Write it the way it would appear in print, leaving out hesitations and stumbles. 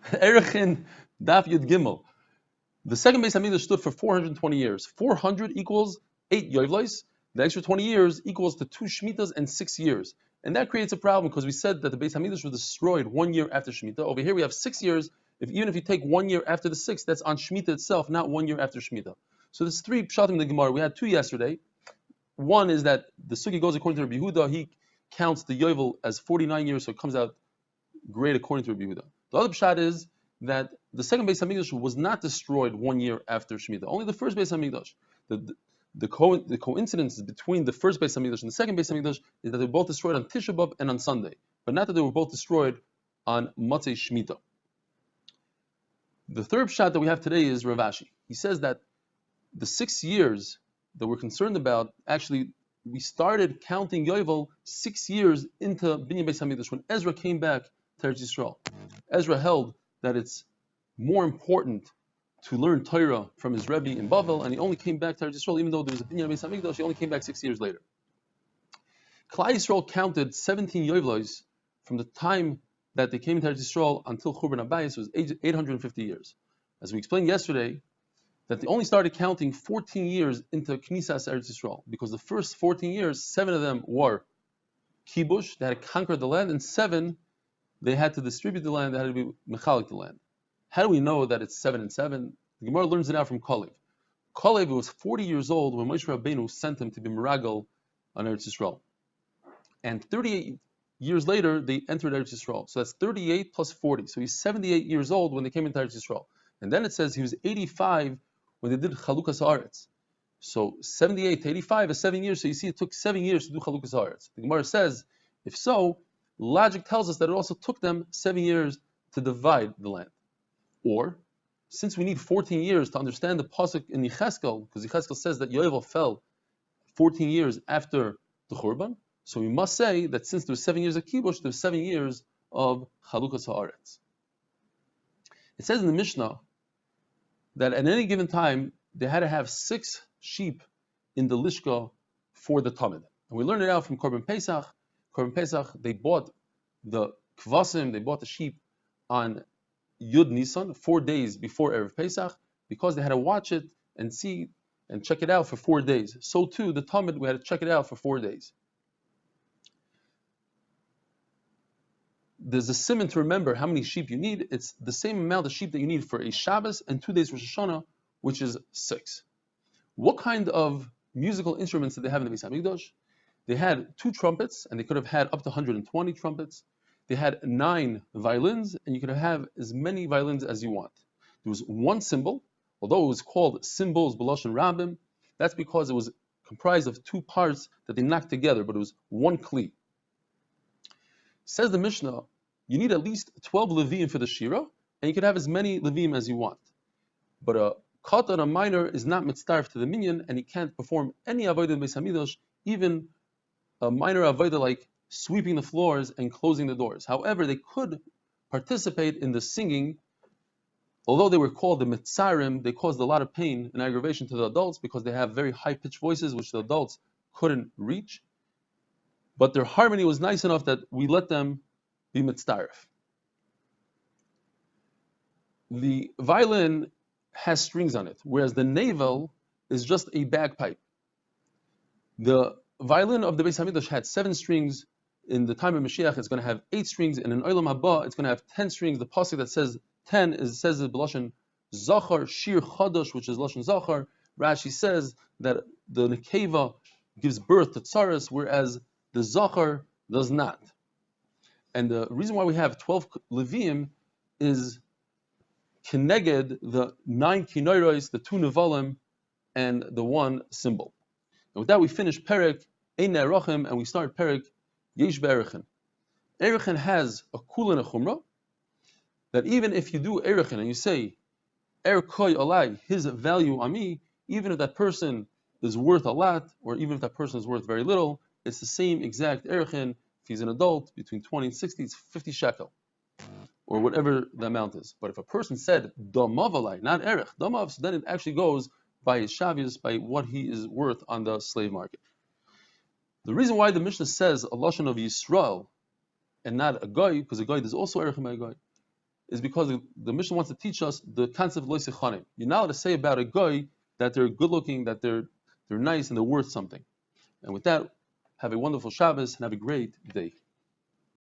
Arachin Daf Yud Gimel. The second Beis Hamikdash stood for 420 years. 400 equals 8 Yovlos. The extra 20 years equals to 2 Shemitas and 6 years. And that creates a problem because we said that the Beis Hamikdash was destroyed 1 year after Shemitah. Over here we have 6 years. Even if you take 1 year after the 6th, that's on Shemitah itself, not 1 year after Shemitah. So there's 3 pshatim in the Gemara. We had 2 yesterday. One is that the Sugi goes according to Rabbi Yehuda. He counts the Yovel as 49 years, so it comes out great according to Rabbi Yehuda. The other pshat is that the second Beis Hamikdash was not destroyed 1 year after Shemitah. Only the first Beis Hamikdash. The coincidence between the first Beis Hamikdash and the second Beis Hamikdash is that they were both destroyed on Tisha B'Av and on Sunday, but not that they were both destroyed on Motzei Shemitah. The third pshat that we have today is Rav Ashi. He says that the 6 years that we're concerned about, actually, we started counting Yovel 6 years into Binyan Beis Hamikdash when Ezra came back to Eretz Yisrael. Ezra held that it's more important to learn Torah from his Rebbe in Bavel, and he only came back to Eretz Yisrael, even though there was a Binyan Beis Hamikdash, he only came back 6 years later. Klal Yisrael counted 17 Yovlos from the time that they came into Eretz Yisrael until Churban Abayis was 850 years. As we explained yesterday, that they only started counting 14 years into Knisas Eretz Yisrael, because the first 14 years, 7 of them were kibush, they had to conquer the land, and 7 they had to distribute the land, they had to be mechalik the land. How do we know that it's 7 and 7? The Gemara learns it out from Kalev. Kalev was 40 years old when Moshe Rabbeinu sent him to be Meragal on Eretz Yisrael. And 38 years later, they entered Eretz Yisrael. So that's 38 plus 40. So he's 78 years old when they came into Eretz Yisrael. And then it says he was 85 when they did Chalukas Haaretz. So 78 to 85 is 7 years. So you see it took 7 years to do Chalukas Haaretz. The Gemara says, if so, logic tells us that it also took them 7 years to divide the land. Or, since we need 14 years to understand the pasuk in Yecheskel, because Yecheskel says that Yovel fell 14 years after the Churban, so we must say that since there was 7 years of kibush, there's 7 years of Chalukas Haaretz. It says in the Mishnah that at any given time they had to have 6 sheep in the lishka for the tamid. And we learned it out from Korban Pesach. Korban Pesach, they bought the kvasim, they bought the sheep on Yud Nisan, 4 days before Erev Pesach, because they had to watch it and see and check it out for 4 days. So too, the tamid, we had to check it out for 4 days. There's a simon to remember how many sheep you need. It's the same amount of sheep that you need for a Shabbos and 2 days Rosh Hashanah, which is 6. What kind of musical instruments did they have in the Beis Hamikdash? They had 2 trumpets, and they could have had up to 120 trumpets. They had 9 violins, and you could have as many violins as you want. There was 1 cymbal, although it was called cymbals b'lashon rabim. That's because it was comprised of 2 parts that they knocked together, but it was 1 kli. Says the Mishnah, you need at least 12 Levim for the Shira, and you can have as many Levim as you want. But a katan, a minor, is not mitzdarf to the minyan, and he can't perform any avodah in Beis Hamikdash, even a minor avodah like sweeping the floors and closing the doors. However, they could participate in the singing. Although they were called the mitzarim, they caused a lot of pain and aggravation to the adults because they have very high-pitched voices which the adults couldn't reach. But their harmony was nice enough that we let them be mitzdarif. The violin has strings on it, whereas the navel is just a bagpipe. The violin of the Beis Hamikdash had 7 strings. In the time of Mashiach, it's going to have 8 strings, and in Olam Haba, it's going to have 10 strings. The pasuk that says 10 says it b'lashon zachar shir chadash, which is lashon zachar. Rashi says that the nekeva gives birth to tsaras, whereas the zachar does not. And the reason why we have 12 levim is keneged the 9 kinoros, the 2 nevalim, and the 1 cymbal. And with that, we finish Perek Ein Erachim, and we start Perek Yesh Be'erachin. Erachin has a kul and a chumrah, that even if you do Erachin and you say Er Koi Alai, his value on me, even if that person is worth a lot, or even if that person is worth very little, it's the same exact Erachin. If he's an adult, between 20 and 60, it's 50 shekel, or whatever the amount is. But if a person said Damav Alai, not Erech, Damav, so then it actually goes by his shavius, by what he is worth on the slave market. The reason why the Mishnah says a lashon of Yisrael and not a goy, because a goy is also erech by a goy, is because the Mishnah wants to teach us the concept of lo sechanim. You're not allowed to say about a guy that they're good looking, that they're nice, and they're worth something. And with that, have a wonderful Shabbos and have a great day.